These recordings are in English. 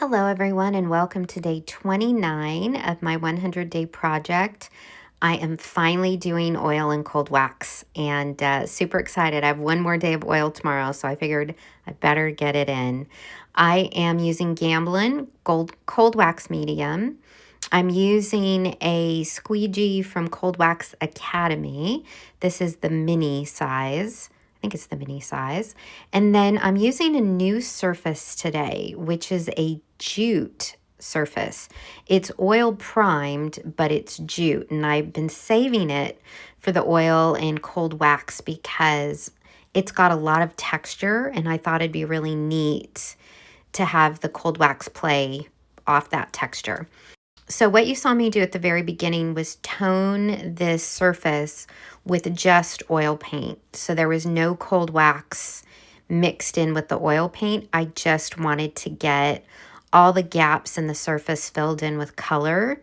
Hello, everyone, and welcome to day 29 of my 100-day project. I am finally doing oil and cold wax and super excited. I have one more day of oil tomorrow, so I figured I better get it in. I am using Gamblin cold wax medium. I'm using a squeegee from Cold Wax Academy. This is the mini size. I think it's the mini size. And then I'm using a new surface today, which is a jute surface. It's oil primed, but it's jute. And I've been saving it for the oil and cold wax because it's got a lot of texture, and I thought it'd be really neat to have the cold wax play off that texture. So what you saw me do at the very beginning was tone this surface with just oil paint. So there was no cold wax mixed in with the oil paint. I just wanted to get all the gaps in the surface filled in with color.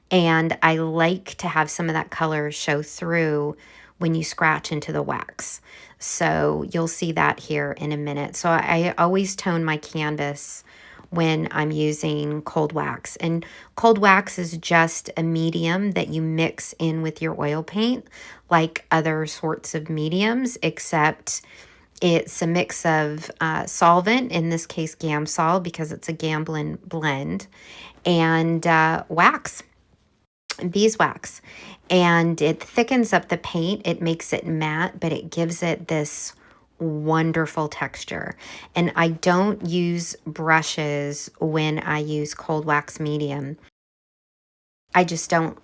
And I like to have some of that color show through when you scratch into the wax. So you'll see that here in a minute. So I always tone my canvas when I'm using cold wax. And cold wax is just a medium that you mix in with your oil paint like other sorts of mediums, except it's a mix of solvent, in this case Gamsol because it's a Gamblin blend, and wax, beeswax. And it thickens up the paint, it makes it matte, but it gives it this wonderful texture. And I don't use brushes when I use cold wax medium. I just don't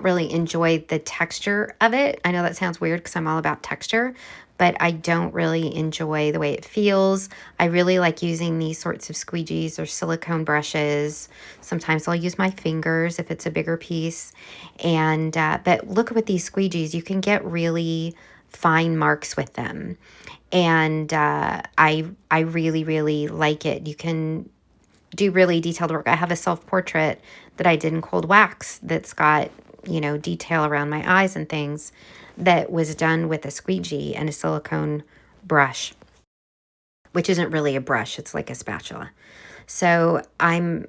really enjoy the texture of it. I know that sounds weird because I'm all about texture, but I don't really enjoy the way it feels. I really like using these sorts of squeegees or silicone brushes. Sometimes I'll use my fingers if it's a bigger piece. And but look with these squeegees, you can get really fine marks with them. And I really like it. You can do really detailed work. I have a self-portrait that I did in cold wax that's got, detail around my eyes and things that was done with a squeegee and a silicone brush, which isn't really a brush, it's like a spatula. So I'm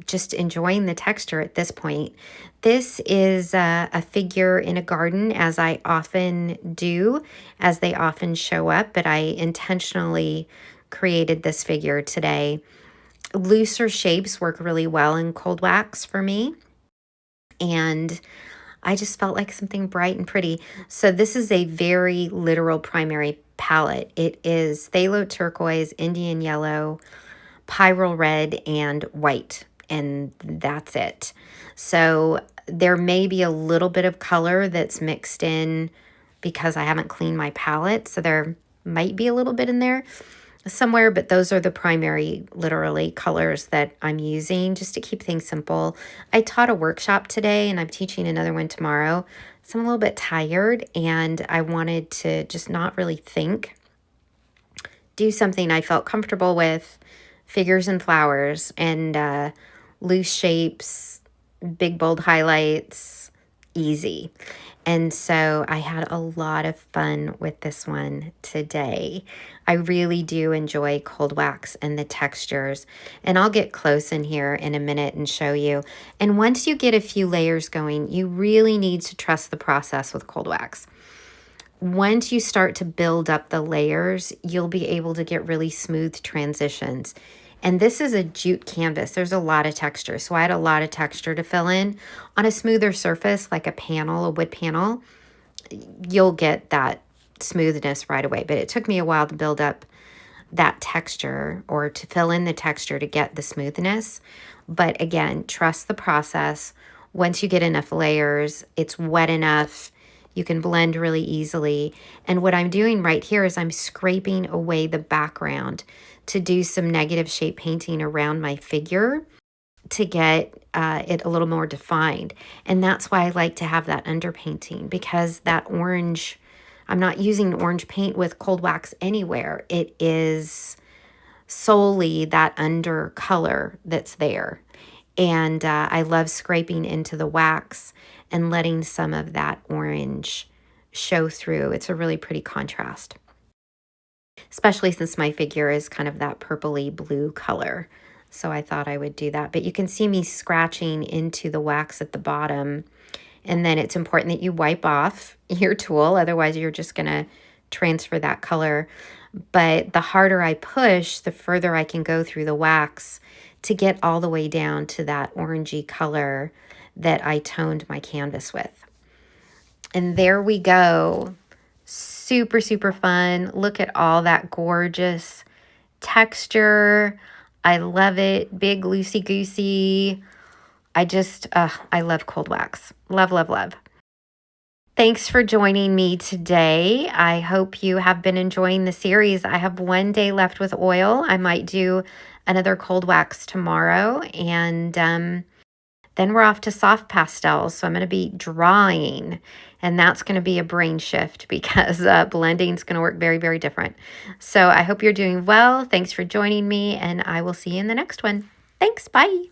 just enjoying the texture at this point. This is a figure in a garden, as I often do, as they often show up, but I intentionally created this figure today. Looser shapes work really well in cold wax for me, and I just felt like something bright and pretty. So this is a very literal primary palette. It is phthalo turquoise, Indian yellow, pyrrole red, and white, and that's it. So there may be a little bit of color that's mixed in because I haven't cleaned my palette, so there might be a little bit in there somewhere, but those are the primary, literally, colors that I'm using just to keep things simple. I taught a workshop today, and I'm teaching another one tomorrow, so I'm a little bit tired, and I wanted to just not really think, do something I felt comfortable with, figures and flowers, and loose shapes, big bold highlights, easy. And so I had a lot of fun with this one today. I really do enjoy cold wax and the textures. And I'll get close in here in a minute and show you. And once you get a few layers going, you really need to trust the process with cold wax. Once you start to build up the layers, you'll be able to get really smooth transitions. And this is a jute canvas. There's a lot of texture. So I had a lot of texture to fill in. On a smoother surface, like a panel, a wood panel, you'll get that smoothness right away. But it took me a while to build up that texture, or to fill in the texture to get the smoothness. But again, trust the process. Once you get enough layers, it's wet enough, you can blend really easily. And what I'm doing right here is I'm scraping away the background to do some negative shape painting around my figure to get it a little more defined. And that's why I like to have that underpainting, because that orange, I'm not using orange paint with cold wax anywhere. It is solely that under color that's there. And I love scraping into the wax and letting some of that orange show through. It's a really pretty contrast. especially since my figure is kind of that purpley blue color. So I thought I would do that. But you can see me scratching into the wax at the bottom. And then it's important that you wipe off your tool, otherwise you're just going to transfer that color. But the harder I push, the further I can go through the wax to get all the way down to that orangey color that I toned my canvas with. And there we go. Super, super fun. Look at all that gorgeous texture. I love it. Big, loosey-goosey. I love cold wax. Love, love, love. Thanks for joining me today. I hope you have been enjoying the series. I have one day left with oil. I might do another cold wax tomorrow, and then we're off to soft pastels. So I'm going to be drawing, and that's going to be a brain shift because blending is going to work very, very different. So I hope you're doing well. Thanks for joining me, and I will see you in the next one. Thanks. Bye.